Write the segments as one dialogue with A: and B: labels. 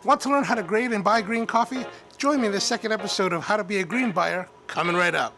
A: Want to learn how to grade and buy green coffee? Join me in the second episode of How to Be a Green Buyer, coming right up.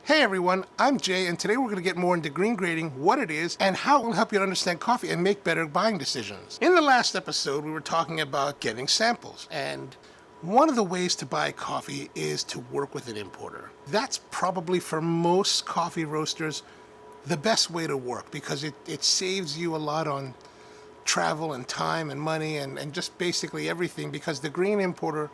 A: Hey everyone, I'm Jay, and today we're going to get more into green grading, what it is, and how it will help you to understand coffee and make better buying decisions. In the last episode, we were talking about getting samples, and one of the ways to buy coffee is to work with an importer. That's probably for most coffee roasters the best way to work because it saves you a lot on travel and time and money and just basically everything, because the green importer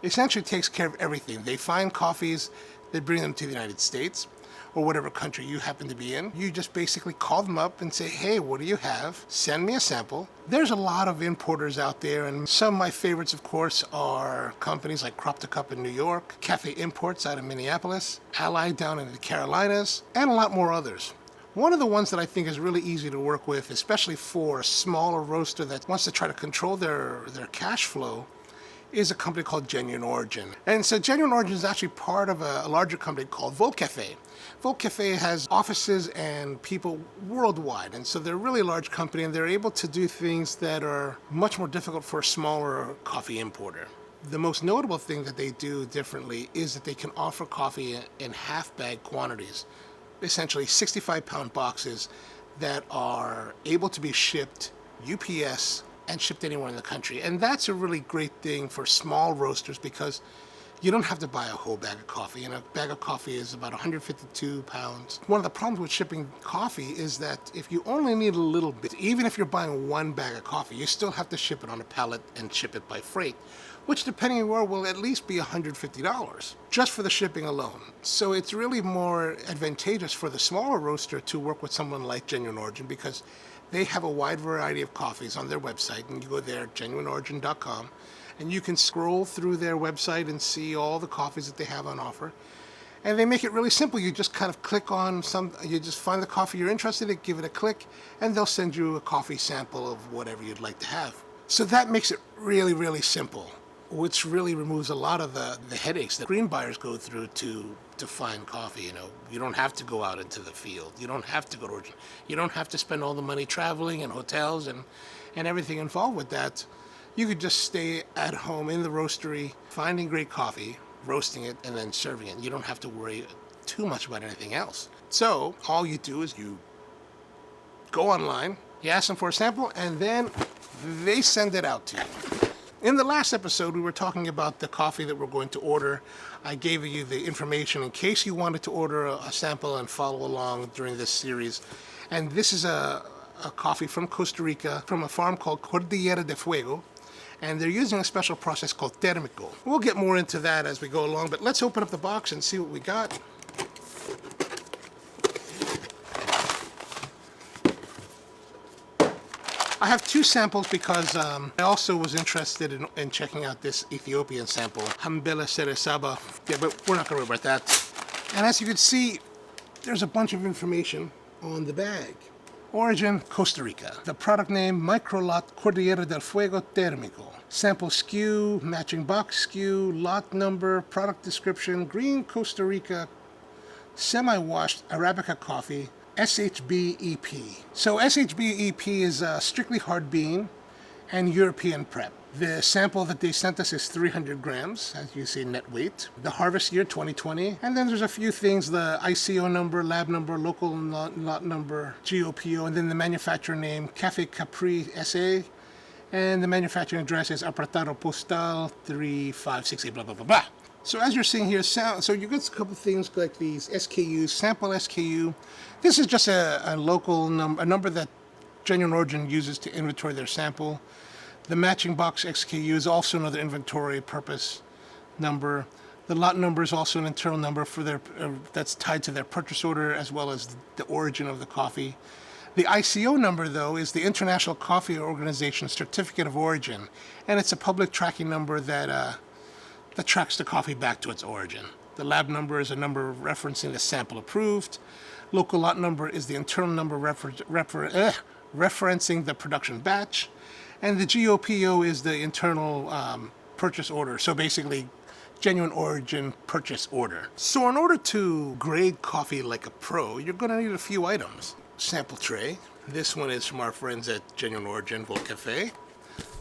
A: essentially takes care of everything. They find coffees, they bring them to the United States or whatever country you happen to be in. You just basically call them up and say, hey, what do you have? Send me a sample. There's a lot of importers out there, and some of my favorites, of course, are companies like Crop to Cup in New York, Cafe Imports out of Minneapolis, Ally down in the Carolinas, and a lot more others. One of the ones that I think is really easy to work with, especially for a smaller roaster that wants to try to control their cash flow, is a company called Genuine Origin. And so Genuine Origin is actually part of a larger company called Volt Cafe. Volt Cafe has offices and people worldwide, and so they're a really large company, and they're able to do things that are much more difficult for a smaller coffee importer. The most notable thing that they do differently is that they can offer coffee in half-bag quantities, essentially 65-pound boxes that are able to be shipped UPS and shipped anywhere in the country. And that's a really great thing for small roasters because you don't have to buy a whole bag of coffee. And a bag of coffee is about 152 pounds. One of the problems with shipping coffee is that if you only need a little bit, even if you're buying one bag of coffee, you still have to ship it on a pallet and ship it by freight, which depending on where will at least be $150 just for the shipping alone. So it's really more advantageous for the smaller roaster to work with someone like Genuine Origin because they have a wide variety of coffees on their website, and you go there, genuineorigin.com, and you can scroll through their website and see all the coffees that they have on offer. And they make it really simple. You just kind of click on you just find the coffee you're interested in, give it a click, and they'll send you a coffee sample of whatever you'd like to have. So that makes it really, really simple, which really removes a lot of the headaches that green buyers go through to find coffee. You don't have to go out into the field. You don't have to go to Origin. You don't have to spend all the money traveling and hotels and everything involved with that. You could just stay at home in the roastery, finding great coffee, roasting it, and then serving it. You don't have to worry too much about anything else. So all you do is you go online, you ask them for a sample, and then they send it out to you. In the last episode, we were talking about the coffee that we're going to order. I gave you the information in case you wanted to order a sample and follow along during this series. And this is a coffee from Costa Rica, from a farm called Cordillera de Fuego. And they're using a special process called térmico. We'll get more into that as we go along, but let's open up the box and see what we got. I have two samples because I also was interested in checking out this Ethiopian sample, Hambela Seresaba. Yeah, but we're not going to worry about that. And as you can see, there's a bunch of information on the bag. Origin, Costa Rica. The product name, Microlot Cordillera del Fuego Térmico. Sample SKU, matching box SKU, lot number, product description, green Costa Rica, semi-washed Arabica coffee, SHB-EP. So SHB-EP is strictly hard bean and European prep. The sample that they sent us is 300 grams, as you see, net weight. The harvest year, 2020. And then there's a few things, the ICO number, lab number, local lot number, GOPO, and then the manufacturer name, Café Capri SA. And the manufacturing address is Apartado Postal 3568, blah, blah, blah, blah. So as you're seeing here, so you get a couple things like these SKUs, sample SKU. This is just a local number, a number that Genuine Origin uses to inventory their sample. The matching box SKU is also another inventory purpose number. The lot number is also an internal number for their that's tied to their purchase order as well as the origin of the coffee. The ICO number, though, is the International Coffee Organization Certificate of Origin, and it's a public tracking number that tracks the coffee back to its origin. The lab number is a number referencing the sample approved. Local lot number is the internal number referencing the production batch. And the GOPO is the internal purchase order. So basically, Genuine Origin purchase order. So in order to grade coffee like a pro, you're going to need a few items. Sample tray, This one is from our friends at Genuine Origin Volt Cafe.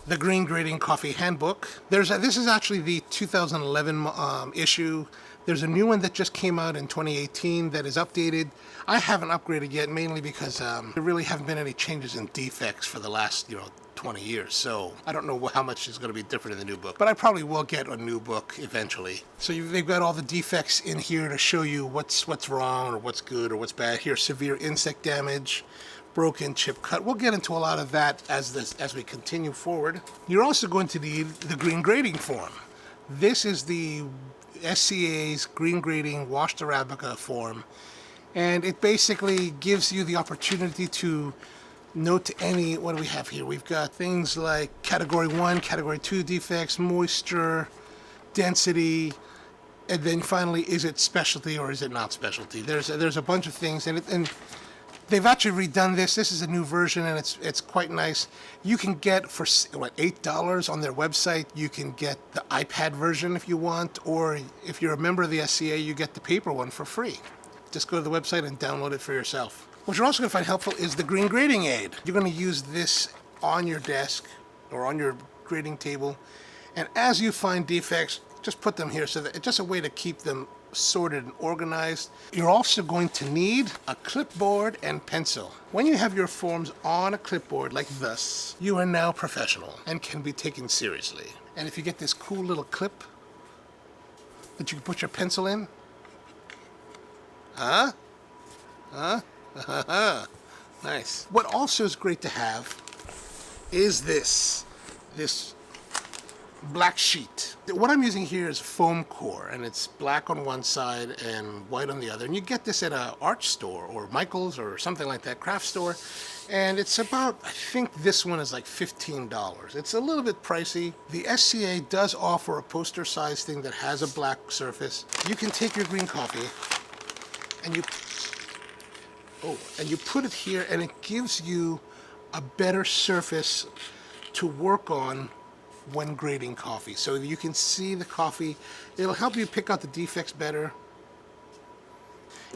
A: The Green Grading Coffee Handbook. This is actually the 2011 issue. There's a new one that just came out in 2018 that is updated. I haven't upgraded yet, mainly because there really haven't been any changes in defects for the last 20 years. So I don't know how much is going to be different in the new book, but I probably will get a new book eventually. So they've got all the defects in here to show you what's wrong or what's good or what's bad. Here, severe insect damage, broken chip cut. We'll get into a lot of that as we continue forward. You're also going to need the Green Grading Form. This is the SCA's Green Grading Washed Arabica form, and it basically gives you the opportunity to note any, what do we have here? We've got things like Category 1, Category 2 defects, moisture, density, and then finally, is it specialty or is it not specialty? There's a bunch of things, and they've actually redone this. This is a new version, and it's quite nice. You can get for $8 on their website. You can get the iPad version if you want, or if you're a member of the SCA, you get the paper one for free. Just go to the website and download it for yourself. What you're also going to find helpful is the Green Grading Aid. You're going to use this on your desk or on your grading table, and as you find defects, just put them here so that it's just a way to keep them sorted and organized. You're also going to need a clipboard and pencil. When you have your forms on a clipboard like this, you are now professional and can be taken seriously. And if you get this cool little clip that you can put your pencil in, nice. What also is great to have is this black sheet. What I'm using here is foam core, and it's black on one side and white on the other. And you get this at an art store or Michael's or something like that, craft store. And it's about, I think this one is like $15. It's a little bit pricey. The SCA does offer a poster size thing that has a black surface. You can take your green coffee and you put it here, and it gives you a better surface to work on when grading coffee. So you can see the coffee. It'll help you pick out the defects better.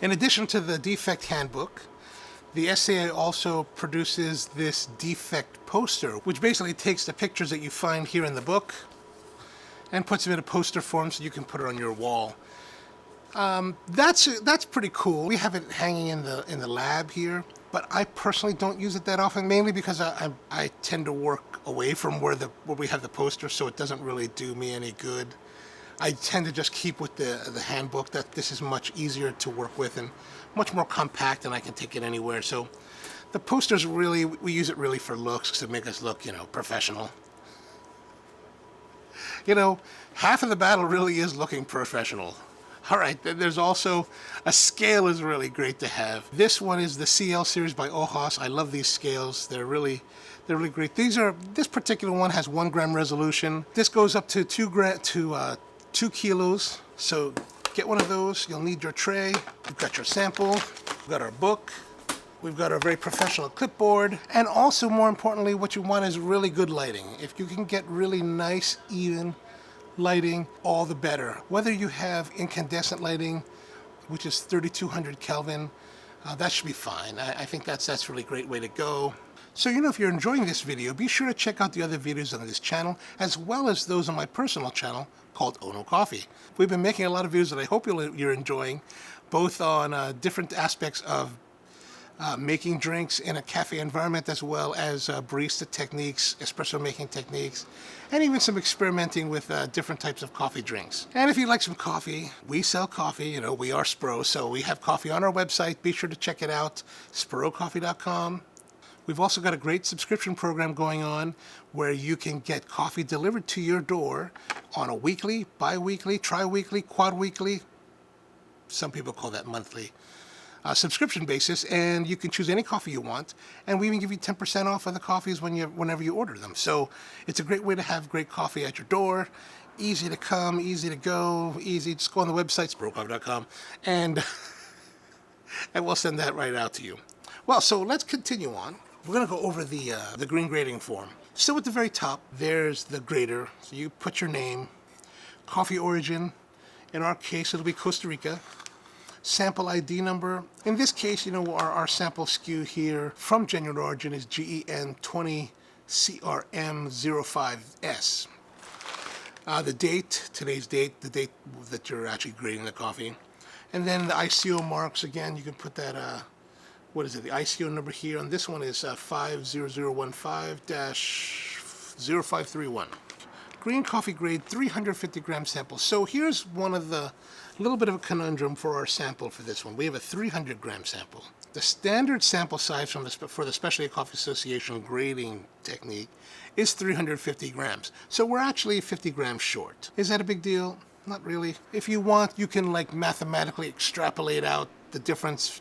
A: In addition to the defect handbook, the SCA also produces this defect poster, which basically takes the pictures that you find here in the book and puts them in a poster form so you can put it on your wall. That's pretty cool. We have it hanging in the lab here, but I personally don't use it that often, mainly because I tend to work away from where we have the poster, so it doesn't really do me any good. I tend to just keep with the handbook. That this is much easier to work with and much more compact, and I can take it anywhere. So the posters we use it really for looks, to make us look, professional. Half of the battle really is looking professional. All right, then there's also a scale is really great to have. This one is the CL series by Ojos. I love these scales. They're really great. This particular one has 1 gram resolution. This goes up to 2 kilos. So get one of those. You'll need your tray. We've got your sample. We've got our book. We've got our very professional clipboard. And also, more importantly, what you want is really good lighting. If you can get really nice, even lighting, all the better. Whether you have incandescent lighting, which is 3200 Kelvin, that should be fine. I think that's a really great way to go. So if you're enjoying this video, be sure to check out the other videos on this channel, as well as those on my personal channel called Ono Coffee. We've been making a lot of videos that I hope you're enjoying, both on different aspects of making drinks in a cafe environment, as well as barista techniques, espresso making techniques, and even some experimenting with different types of coffee drinks. And if you'd like some coffee, we sell coffee. We are Spro, so we have coffee on our website. Be sure to check it out, sprocoffee.com. We've also got a great subscription program going on where you can get coffee delivered to your door on a weekly, bi-weekly, tri-weekly, quad-weekly, some people call that monthly, subscription basis, and you can choose any coffee you want, and we even give you 10% off of the coffees whenever you order them. So it's a great way to have great coffee at your door. Easy to come, easy to go, easy. Just go on the website, sprocoffee.com, and we'll send that right out to you. Well, so let's continue on. We're going to go over the green grading form. So at the very top, there's the grader. So you put your name, coffee origin. In our case, it'll be Costa Rica. sample ID number. In this case, you know, our sample SKU here from genuine origin is GEN20CRM05S. The date, today's date, the date that you're actually grading the coffee. And then the ICO marks, again, you can put that, what is it, the ICO number here. And this one is 50015-0531. Green coffee grade 350 gram sample. So here's one of the little bit of a conundrum for our sample for this one. We have a 300 gram sample. The standard sample size for the Specialty Coffee Association grading technique is 350 grams. So we're actually 50 grams short. Is that a big deal? Not really. If you want, you can like mathematically extrapolate out the difference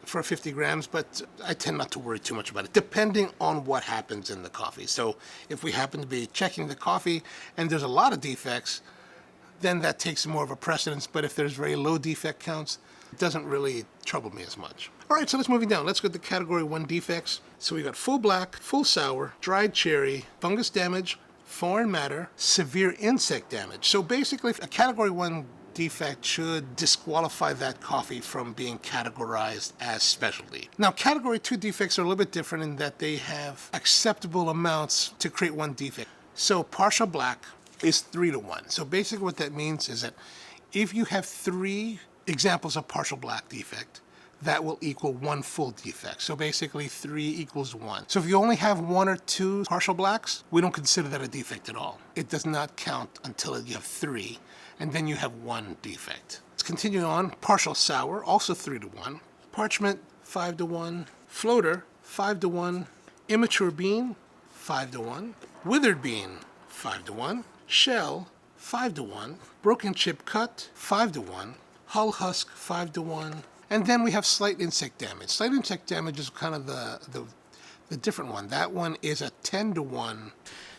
A: for 50 grams, but I tend not to worry too much about it, depending on what happens in the coffee. So if we happen to be checking the coffee and there's a lot of defects, then that takes more of a precedence. But if there's very low defect counts, it doesn't really trouble me as much. All right, so let's move down. Let's go to category 1 defects. So we got full black, full sour, dried cherry, fungus damage, foreign matter, severe insect damage. So basically, a category 1 defect should disqualify that coffee from being categorized as specialty. Now, category 2 defects are a little bit different in that they have acceptable amounts to create one defect. So partial black is 3 to 1. So basically what that means is that if you have 3 examples of partial black defect, that will equal 1 full defect. So basically 3 equals 1. So if you only have 1 or 2 partial blacks, we don't consider that a defect at all. It does not count until you have 3, and then you have 1 defect. Let's continue on. Partial sour, also 3 to 1. Parchment, 5 to 1. Floater, 5 to 1. Immature bean, 5 to 1. Withered bean, 5 to 1. Shell, 5 to 1. Broken chip cut, 5 to 1. Hull husk, 5 to 1. And then we have slight insect damage. Slight insect damage is kind of the different one. That one is a 10 to 1.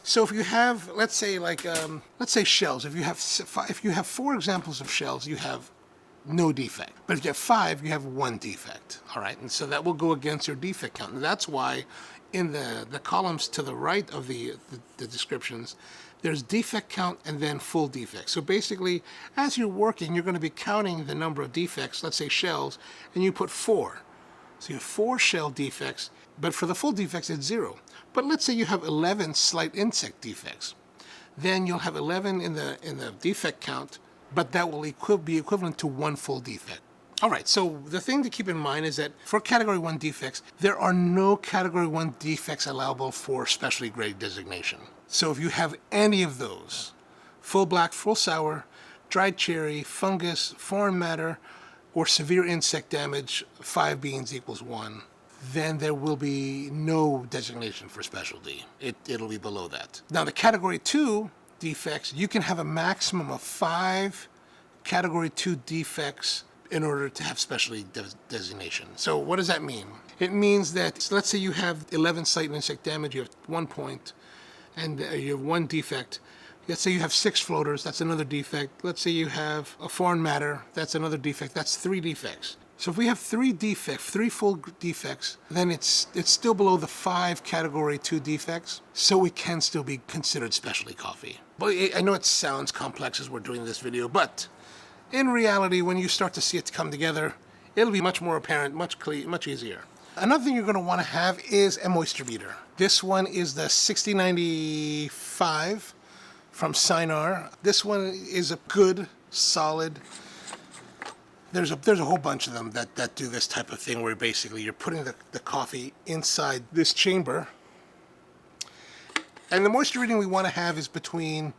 A: So if you have, let's say shells. If you have 4 examples of shells, you have no defect. But if you have 5, you have 1 defect. All right, and so that will go against your defect count. And that's why in the columns to the right of the descriptions, there's defect count and then full defect. So basically, as you're working, you're going to be counting the number of defects, let's say shells, and you put 4. So you have 4 shell defects, but for the full defects, it's 0. But let's say you have 11 slight insect defects. Then you'll have 11 in the defect count, but that will be equivalent to 1 full defect. All right, so the thing to keep in mind is that for category 1 defects, there are no category 1 defects allowable for specialty grade designation. So if you have any of those, full black, full sour, dried cherry, fungus, foreign matter, or severe insect damage, 5 beans equals 1, then there will be no designation for specialty. It'll be below that. Now the category 2 defects, you can have a maximum of 5 category 2 defects in order to have specialty designation. So what does that mean? It means that, so let's say you have 11 slight insect damage, you have 1 point, and you have 1 defect. Let's say you have 6 floaters, that's another defect. Let's say you have a foreign matter, that's another defect. That's 3 defects. So if we have 3 full defects, then it's still below the 5 category 2 defects, so it can still be considered specialty coffee. But I know it sounds complex as we're doing this video, but in reality, when you start to see it come together, it'll be much more apparent, much easier. Another thing you're going to want to have is a moisture meter. This one is the 6095 from Sinar. This one is a good, solid. There's a whole bunch of them that do this type of thing where basically you're putting the coffee inside this chamber. And the moisture reading we want to have is between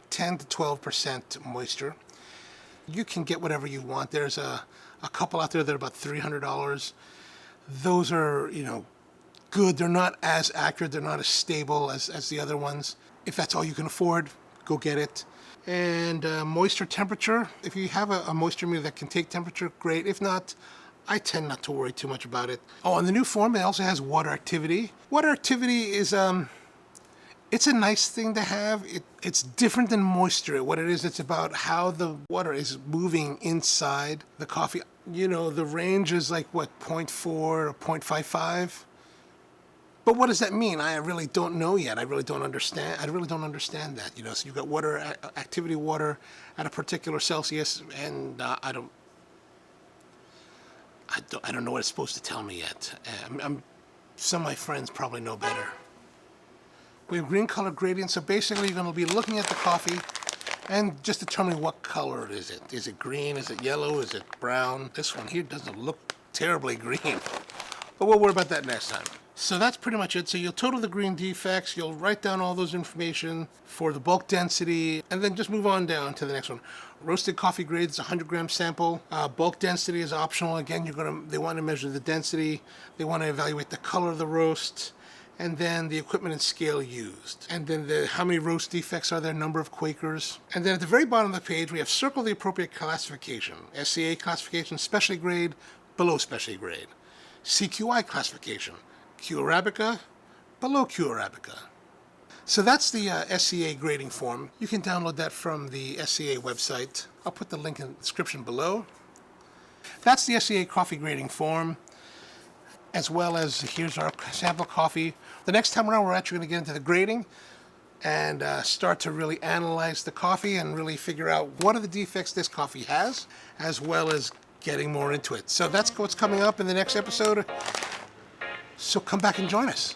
A: 10 to 12% moisture. You can get whatever you want. There's a couple out there that are about $300. Those are, good. They're not as accurate. They're not as stable as the other ones. If that's all you can afford, go get it. And moisture temperature. If you have a moisture meter that can take temperature, great. If not, I tend not to worry too much about it. Oh, and the new form, it also has water activity. Water activity is it's a nice thing to have. It's different than moisture. What it is, it's about how the water is moving inside the coffee. The range is like, 0.4 or 0.55? But what does that mean? I really don't know yet. I really don't understand that. So you've got water, activity water at a particular Celsius, and I don't know what it's supposed to tell me yet. Some of my friends probably know better. We have green color gradient, so basically you're going to be looking at the coffee and just determining what color is it. Is it green? Is it yellow? Is it brown? This one here doesn't look terribly green, but we'll worry about that next time. So that's pretty much it. So you'll total the green defects, you'll write down all those information for the bulk density, and then just move on down to the next one. Roasted coffee grade is a 100-gram sample. Bulk density is optional. Again, they want to measure the density, they want to evaluate the color of the roast, and then the equipment and scale used. And then how many roast defects are there, number of Quakers. And then at the very bottom of the page, we have circle the appropriate classification. SCA classification, specialty grade, below specialty grade. CQI classification, Q Arabica, below Q Arabica. So that's the SCA grading form. You can download that from the SCA website. I'll put the link in the description below. That's the SCA coffee grading form, as well as here's our sample coffee. The next time around, we're actually going to get into the grading and start to really analyze the coffee and really figure out what are the defects this coffee has, as well as getting more into it. So that's what's coming up in the next episode. So come back and join us.